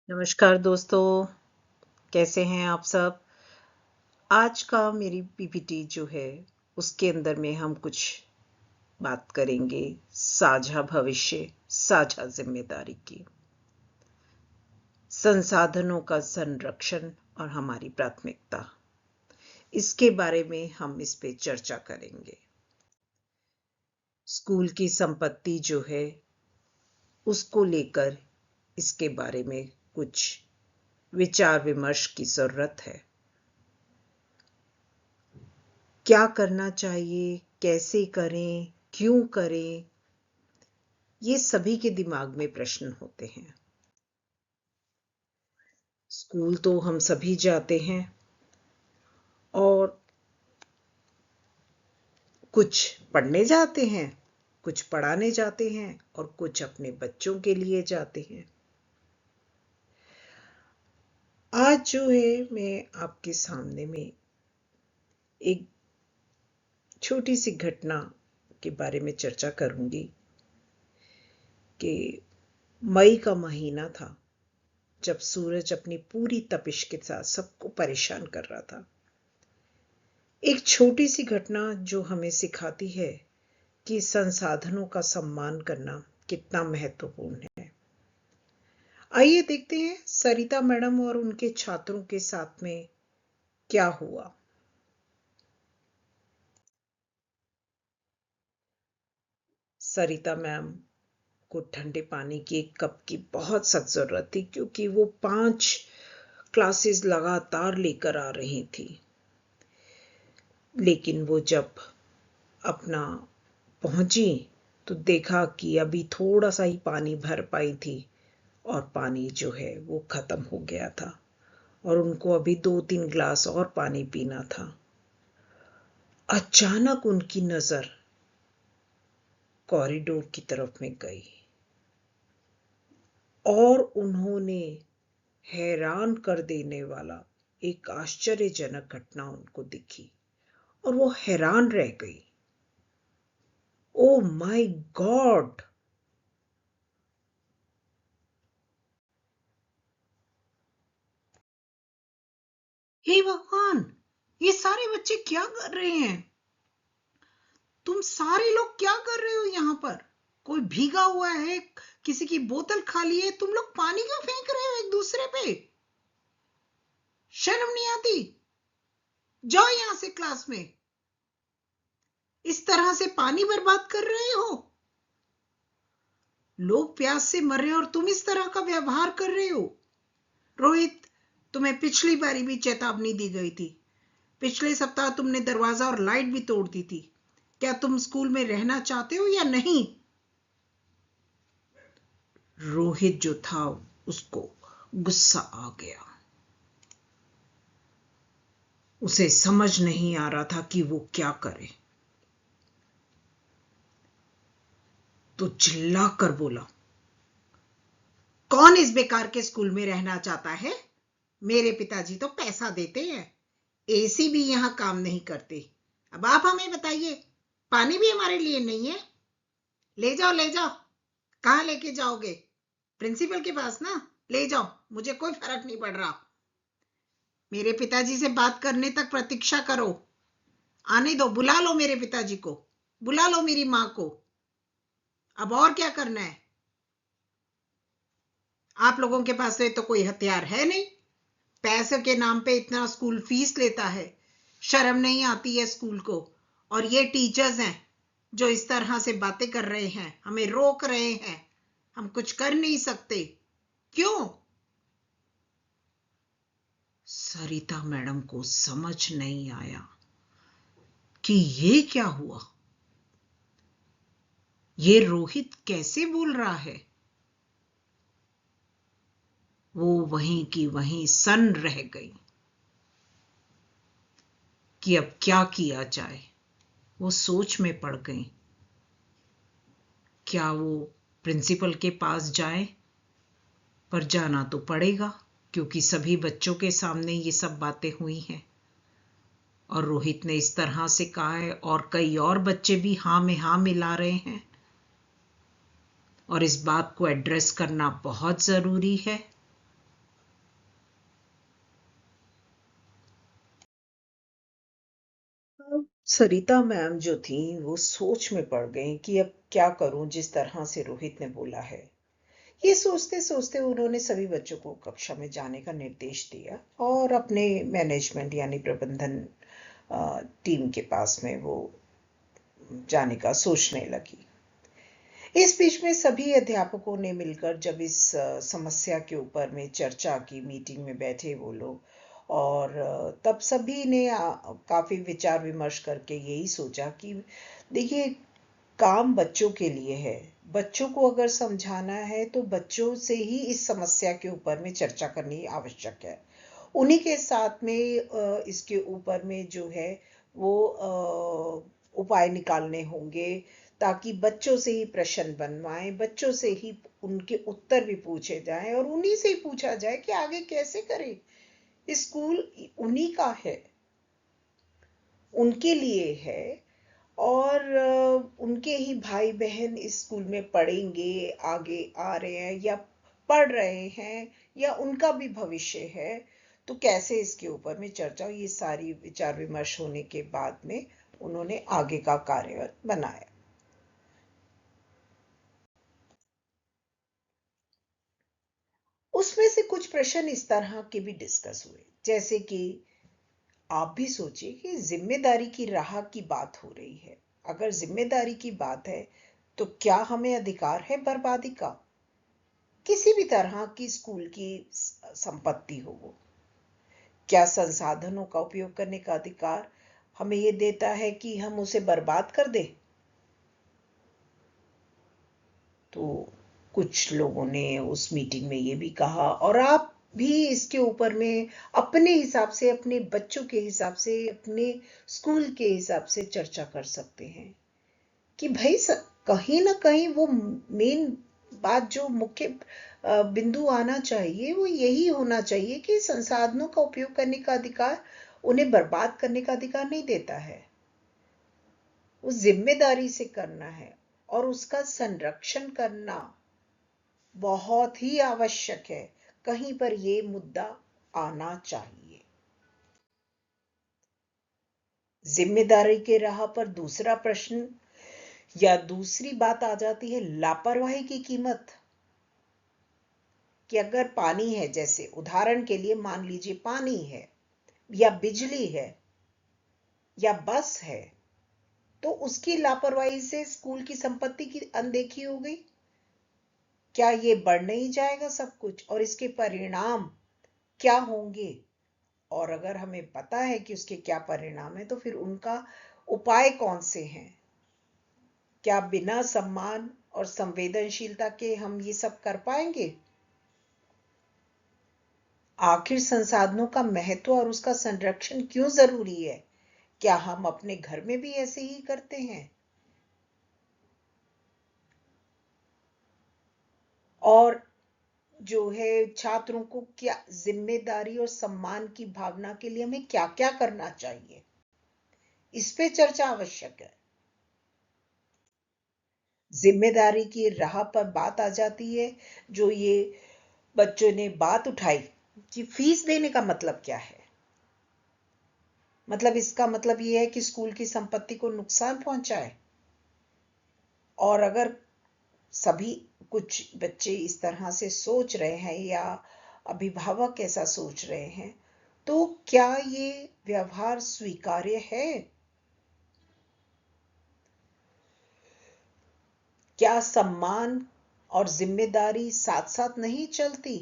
नमस्कार दोस्तों, कैसे हैं आप सब। आज का मेरी पीपीटी जो है उसके अंदर में हम कुछ बात करेंगे साझा भविष्य साझा जिम्मेदारी की, संसाधनों का संरक्षण और हमारी प्राथमिकता। इसके बारे में हम इस पे चर्चा करेंगे। स्कूल की संपत्ति जो है उसको लेकर इसके बारे में कुछ विचार विमर्श की जरूरत है। क्या करना चाहिए, कैसे करें, क्यों करें, ये सभी के दिमाग में प्रश्न होते हैं। स्कूल तो हम सभी जाते हैं और कुछ पढ़ने जाते हैं, कुछ पढ़ाने जाते हैं और कुछ अपने बच्चों के लिए जाते हैं। आज जो है मैं आपके सामने में एक छोटी सी घटना के बारे में चर्चा करूंगी कि मई का महीना था जब सूरज अपनी पूरी तपिश के साथ सबको परेशान कर रहा था। एक छोटी सी घटना जो हमें सिखाती है कि संसाधनों का सम्मान करना कितना महत्वपूर्ण है। आइए देखते हैं सरिता मैडम और उनके छात्रों के साथ में क्या हुआ। सरिता मैम को ठंडे पानी की एक कप की बहुत सख्त जरूरत थी, क्योंकि वो 5 क्लासेस लगातार लेकर आ रही थी। लेकिन वो जब अपना पहुंची तो देखा कि अभी थोड़ा सा ही पानी भर पाई थी और पानी जो है वो खत्म हो गया था और उनको अभी 2-3 ग्लास और पानी पीना था। अचानक उनकी नजर कॉरिडोर की तरफ में गई और उन्होंने हैरान कर देने वाला एक आश्चर्यजनक घटना उनको दिखी और वो हैरान रह गई। Oh my God! हे भगवान, ये सारे बच्चे क्या कर रहे हैं? तुम सारे लोग क्या कर रहे हो यहाँ पर? कोई भीगा हुआ है, किसी की बोतल खाली है, तुम लोग पानी क्यों फेंक रहे हो एक दूसरे पे? शर्म नहीं आती? जाओ यहां से क्लास में। इस तरह से पानी बर्बाद कर रहे हो। लोग प्यास से मर रहे हो और तुम इस तरह का व्यवहार कर रहे हो। रोहित, तुम्हें पिछली बारी भी चेतावनी दी गई थी। पिछले सप्ताह तुमने दरवाजा और लाइट भी तोड़ दी थी। क्या तुम स्कूल में रहना चाहते हो या नहीं? रोहित जो था उसको गुस्सा आ गया। उसे समझ नहीं आ रहा था कि वो क्या करे, तो चिल्लाकर बोला, कौन इस बेकार के स्कूल में रहना चाहता है? मेरे पिताजी तो पैसा देते हैं, एसी भी यहां काम नहीं करते। अब आप हमें बताइए, पानी भी हमारे लिए नहीं है? ले जाओ ले जाओ। कहाँ लेके जाओगे? प्रिंसिपल के पास ना, ले जाओ, मुझे कोई फर्क नहीं पड़ रहा। मेरे पिताजी से बात करने तक प्रतीक्षा करो। आने दो, बुला लो मेरे पिताजी को, बुला लो मेरी मां को। अब और क्या करना है? आप लोगों के पास तो कोई हथियार है नहीं। पैसे के नाम पे इतना स्कूल फीस लेता है, शर्म नहीं आती है स्कूल को? और ये टीचर्स हैं जो इस तरह से बातें कर रहे हैं, हमें रोक रहे हैं, हम कुछ कर नहीं सकते। क्यों? सरिता मैडम को समझ नहीं आया कि ये क्या हुआ। ये रोहित कैसे बोल रहा है? वो वहीं की वहीं सन्न रह गई कि अब क्या किया जाए। वो सोच में पड़ गई। क्या वो प्रिंसिपल के पास जाए? पर जाना तो पड़ेगा, क्योंकि सभी बच्चों के सामने ये सब बातें हुई हैं और रोहित ने इस तरह से कहा है और कई और बच्चे भी हाँ में हाँ मिला रहे हैं और इस बात को एड्रेस करना बहुत जरूरी है। सरिता मैम जो थी वो सोच में पड़ गई कि अब क्या करूं जिस तरह से रोहित ने बोला है। ये सोचते सोचते उन्होंने सभी बच्चों को कक्षा में जाने का निर्देश दिया और अपने मैनेजमेंट यानी प्रबंधन टीम के पास में वो जाने का सोचने लगी। इस बीच में सभी अध्यापकों ने मिलकर जब इस समस्या के ऊपर में चर्चा की, मीटिंग में बैठे वो लोग, और तब सभी ने काफी विचार विमर्श करके यही सोचा कि देखिए, काम बच्चों के लिए है। बच्चों को अगर समझाना है तो बच्चों से ही इस समस्या के ऊपर में चर्चा करनी आवश्यक है। उन्हीं के साथ में इसके ऊपर में जो है वो उपाय निकालने होंगे, ताकि बच्चों से ही प्रश्न बनवाएं, बच्चों से ही उनके उत्तर भी पूछे जाएं और उन्हीं से ही पूछा जाए कि आगे कैसे करें। स्कूल उन्हीं का है, उनके लिए है, और उनके ही भाई बहन इस स्कूल में पढ़ेंगे, आगे आ रहे हैं या पढ़ रहे हैं, या उनका भी भविष्य है। तो कैसे इसके ऊपर में चर्चा, ये सारी विचार विमर्श होने के बाद में उन्होंने आगे का कार्य बनाया। उसमें से कुछ प्रश्न इस तरह के भी डिस्कस हुए, जैसे कि आप भी सोचिए कि जिम्मेदारी की राह की बात हो रही है। अगर जिम्मेदारी की बात है तो क्या हमें अधिकार है बर्बादी का? किसी भी तरह की स्कूल की संपत्ति हो वो, क्या संसाधनों का उपयोग करने का अधिकार हमें ये देता है कि हम उसे बर्बाद कर दें? तो कुछ लोगों ने उस मीटिंग में ये भी कहा, और आप भी इसके ऊपर में अपने हिसाब से, अपने बच्चों के हिसाब से, अपने स्कूल के हिसाब से चर्चा कर सकते हैं कि भाई कहीं ना कहीं वो मेन बात, जो मुख्य बिंदु आना चाहिए, वो यही होना चाहिए कि संसाधनों का उपयोग करने का अधिकार उन्हें बर्बाद करने का अधिकार नहीं देता है। वो जिम्मेदारी से करना है, और उसका संरक्षण करना बहुत ही आवश्यक है। कहीं पर ये मुद्दा आना चाहिए। जिम्मेदारी के राह पर दूसरा प्रश्न या दूसरी बात आ जाती है लापरवाही की कीमत। कि अगर पानी है, जैसे उदाहरण के लिए मान लीजिए पानी है या बिजली है या बस है, तो उसकी लापरवाही से स्कूल की संपत्ति की अनदेखी हो गई। क्या ये बढ़ नहीं जाएगा सब कुछ, और इसके परिणाम क्या होंगे? और अगर हमें पता है कि उसके क्या परिणाम है, तो फिर उनका उपाय कौन से हैं? क्या बिना सम्मान और संवेदनशीलता के हम ये सब कर पाएंगे? आखिर संसाधनों का महत्व और उसका संरक्षण क्यों जरूरी है? क्या हम अपने घर में भी ऐसे ही करते हैं? और जो है, छात्रों को क्या जिम्मेदारी और सम्मान की भावना के लिए हमें क्या क्या करना चाहिए, इस पे चर्चा आवश्यक है। जिम्मेदारी की राह पर बात आ जाती है, जो ये बच्चों ने बात उठाई कि फीस देने का मतलब क्या है। मतलब इसका मतलब ये है कि स्कूल की संपत्ति को नुकसान पहुंचाए। और अगर सभी, कुछ बच्चे इस तरह से सोच रहे हैं या अभिभावक ऐसा सोच रहे हैं, तो क्या ये व्यवहार स्वीकार्य है? क्या सम्मान और जिम्मेदारी साथ साथ नहीं चलती?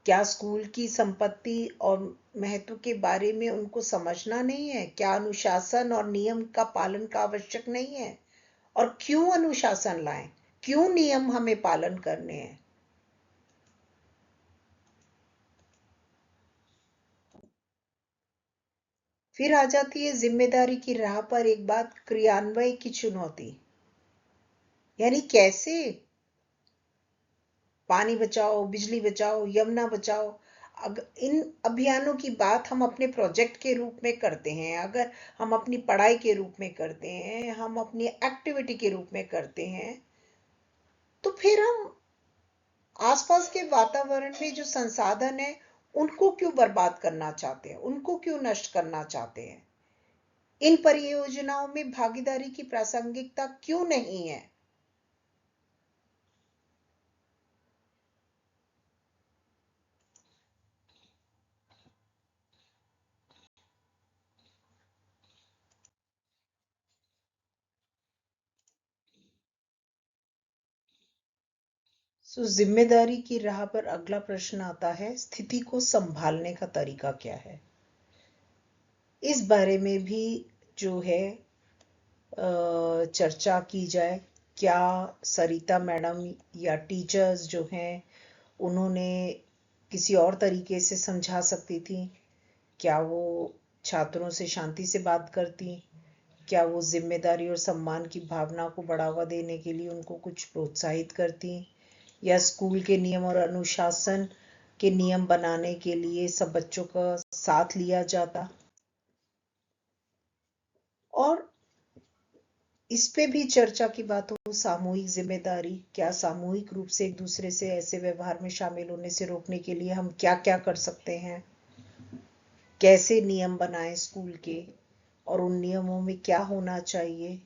क्या स्कूल की संपत्ति और महत्व के बारे में उनको समझना नहीं है? क्या अनुशासन और नियम का पालन का आवश्यक नहीं है? और क्यों अनुशासन लाएं? क्यों नियम हमें पालन करने हैं? फिर आ जाती है जिम्मेदारी की राह पर एक बात, क्रियान्वयन की चुनौती। यानी कैसे पानी बचाओ, बिजली बचाओ, यमुना बचाओ। इन अभियानों की बात हम अपने प्रोजेक्ट के रूप में करते हैं, अगर हम अपनी पढ़ाई के रूप में करते हैं, हम अपनी एक्टिविटी के रूप में करते हैं, तो फिर हम आसपास के वातावरण में जो संसाधन है उनको क्यों बर्बाद करना चाहते हैं, उनको क्यों नष्ट करना चाहते हैं? इन परियोजनाओं में भागीदारी की प्रासंगिकता क्यों नहीं है? जिम्मेदारी की राह पर अगला प्रश्न आता है, स्थिति को संभालने का तरीका क्या है? इस बारे में भी जो है चर्चा की जाए। क्या सरिता मैडम या टीचर्स जो हैं उन्होंने किसी और तरीके से समझा सकती थी? क्या वो छात्रों से शांति से बात करती? क्या वो जिम्मेदारी और सम्मान की भावना को बढ़ावा देने के लिए उनको कुछ प्रोत्साहित करती? या स्कूल के नियम और अनुशासन के नियम बनाने के लिए सब बच्चों का साथ लिया जाता? और इस पे भी चर्चा की बात हो, सामूहिक जिम्मेदारी, क्या सामूहिक रूप से एक दूसरे से ऐसे व्यवहार में शामिल होने से रोकने के लिए हम क्या क्या कर सकते हैं? कैसे नियम बनाएं स्कूल के, और उन नियमों में क्या होना चाहिए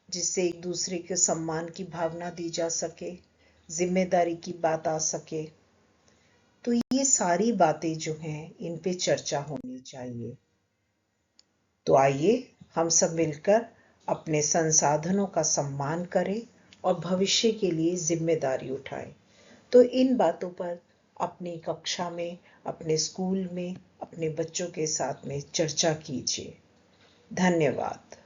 जिससे एक दूसरे के सम्मान की भावना दी जा सके, जिम्मेदारी की बात आ सके? तो ये सारी बातें जो हैं इन पे चर्चा होनी चाहिए। तो आइए हम सब मिलकर अपने संसाधनों का सम्मान करें और भविष्य के लिए जिम्मेदारी उठाएं। तो इन बातों पर अपनी कक्षा में, अपने स्कूल में, अपने बच्चों के साथ में चर्चा कीजिए। धन्यवाद।